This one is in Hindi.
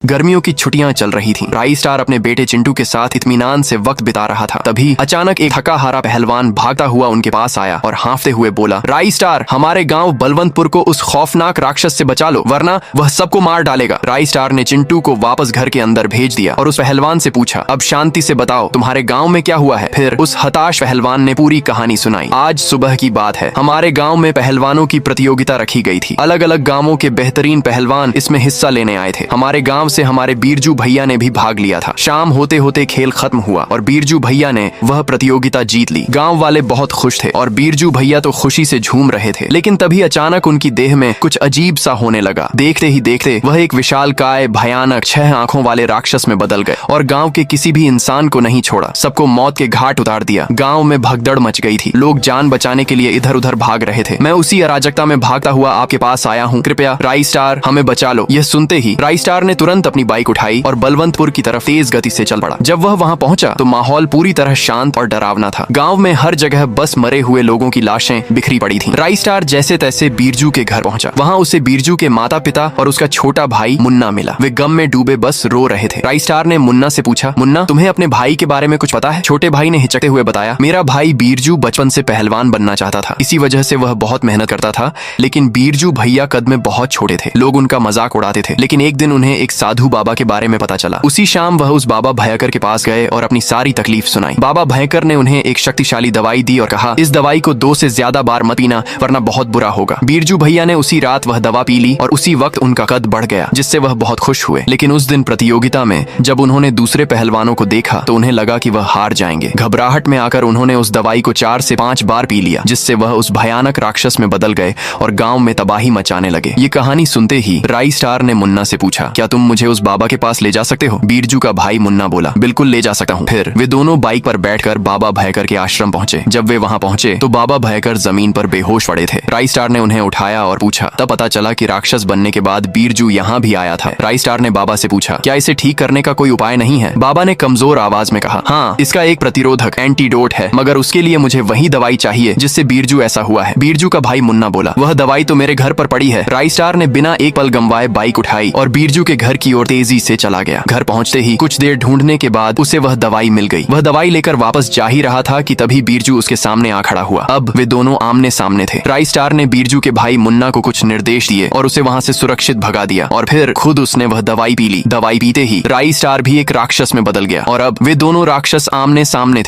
गर्मियों की छुट्टियां चल रही थीं। राई स्टार अपने बेटे चिंटू के साथ इत्मीनान से वक्त बिता रहा था। तभी अचानक एक थका हारा पहलवान भागता हुआ उनके पास आया और हांफते हुए बोला, राई स्टार, हमारे गांव बलवंतपुर को उस खौफनाक राक्षस से बचा लो, वरना वह सबको मार डालेगा। राई स्टार ने चिंटू को वापस घर के अंदर भेज दिया और उस पहलवान से पूछा, अब शांति से बताओ, तुम्हारे गाँव में क्या हुआ है। फिर उस हताश पहलवान ने पूरी कहानी सुनाई। आज सुबह की बात है, हमारे गाँव में पहलवानों की प्रतियोगिता रखी गई थी। अलग अलग गाँवों के बेहतरीन पहलवान इसमें हिस्सा लेने आए थे। हमारे गांव से हमारे बीरजू भैया ने भी भाग लिया था। शाम होते होते खेल खत्म हुआ और बीरजू भैया ने वह प्रतियोगिता जीत ली। गांव वाले बहुत खुश थे और बीरजू भैया तो खुशी से झूम रहे थे। लेकिन तभी अचानक उनकी देह में कुछ अजीब सा होने लगा। देखते ही देखते वह एक विशालकाय भयानक 6 आंखों वाले राक्षस में बदल गए और गाँव के किसी भी इंसान को नहीं छोड़ा। सबको मौत के घाट उतार दिया। गाँव में भगदड़ मच गई थी। लोग जान बचाने के लिए इधर उधर भाग रहे थे। मैं उसी अराजकता में भागता हुआ आपके पास आया हूँ। कृपया राई स्टार, हमें बचा लो। यह सुनते ही राई स्टार ने तुरंत अपनी बाइक उठाई और बलवंतपुर की तरफ तेज गति से चल पड़ा। जब वह वहां पहुंचा तो माहौल पूरी तरह शांत और डरावना था। गांव में हर जगह बस मरे हुए लोगों की लाशें बिखरी पड़ी थीं। राई स्टार जैसे तैसे बीरजू के घर पहुंचा। वहां उसे बीरजू के माता पिता और उसका छोटा भाई मुन्ना मिला। वे गम में डूबे बस रो रहे थे। राई स्टार ने मुन्ना से पूछा, मुन्ना, तुम्हें अपने भाई के बारे में कुछ पता है? छोटे भाई ने हिचकते हुए बताया, मेरा भाई बीरजू बचपन से पहलवान बनना चाहता था। इसी वजह से वह बहुत मेहनत करता था। लेकिन बीरजू भैया कद में बहुत छोटे थे। लोग उनका मजाक उड़ाते थे। लेकिन एक दिन उन्हें एक साधु बाबा के बारे में पता चला। उसी शाम वह उस बाबा भयंकर के पास गए और अपनी सारी तकलीफ सुनाई। बाबा भयंकर ने उन्हें एक शक्तिशाली दवाई दी और कहा, इस दवाई को 2 से ज्यादा बार मत पीना, वरना बहुत बुरा होगा। बीरजू भैया ने उसी रात वह दवा पी ली और उसी वक्त उनका कद बढ़ गया, जिससे वह बहुत खुश हुए। लेकिन उस दिन प्रतियोगिता में जब उन्होंने दूसरे पहलवानों को देखा तो उन्हें लगा कि वह हार जाएंगे। घबराहट में आकर उन्होंने उस दवाई को 4 से 5 बार पी लिया, जिससे वह उस भयानक राक्षस में बदल गए और गाँव में तबाही मचाने लगे। ये कहानी सुनते ही राई स्टार ने मुन्ना से पूछा, क्या तुम मुझे उस बाबा के पास ले जा सकते हो? बीरजू का भाई मुन्ना बोला, बिल्कुल ले जा सकता हूँ। फिर वे दोनों बाइक पर बैठकर बाबा भयंकर के आश्रम पहुंचे। जब वे वहां पहुंचे तो बाबा भयंकर जमीन पर बेहोश पड़े थे। राई स्टार ने उन्हें उठाया और पूछा। तब पता चला कि राक्षस बनने के बाद बीरजू यहाँ भी आया था। राई स्टार ने बाबा से पूछा, क्या इसे ठीक करने का कोई उपाय नहीं है? बाबा ने कमजोर आवाज में कहा, हाँ, इसका एक प्रतिरोधक एंटीडोट है, मगर उसके लिए मुझे वही दवाई चाहिए जिससे बीरजू ऐसा हुआ है। बीरजू का भाई मुन्ना बोला, वह दवाई तो मेरे घर पर पड़ी है। राई स्टार ने बिना एक पल गंवाए बाइक उठाई और बीरजू के घर की ओर तेजी से चला गया। घर पहुंचते ही कुछ देर ढूंढने के बाद उसे वह दवाई मिल गई। वह दवाई लेकर वापस जा ही रहा था कि तभी बीरजू उसके सामने आ खड़ा हुआ। अब वे दोनों आमने सामने थे। राई स्टार ने बीरजू के भाई मुन्ना को कुछ निर्देश दिए और उसे वहां से सुरक्षित भगा दिया और फिर खुद उसने वह दवाई पी ली। दवाई पीते ही राई स्टार भी एक राक्षस में बदल गया और अब वे दोनों राक्षस आमने सामने थे।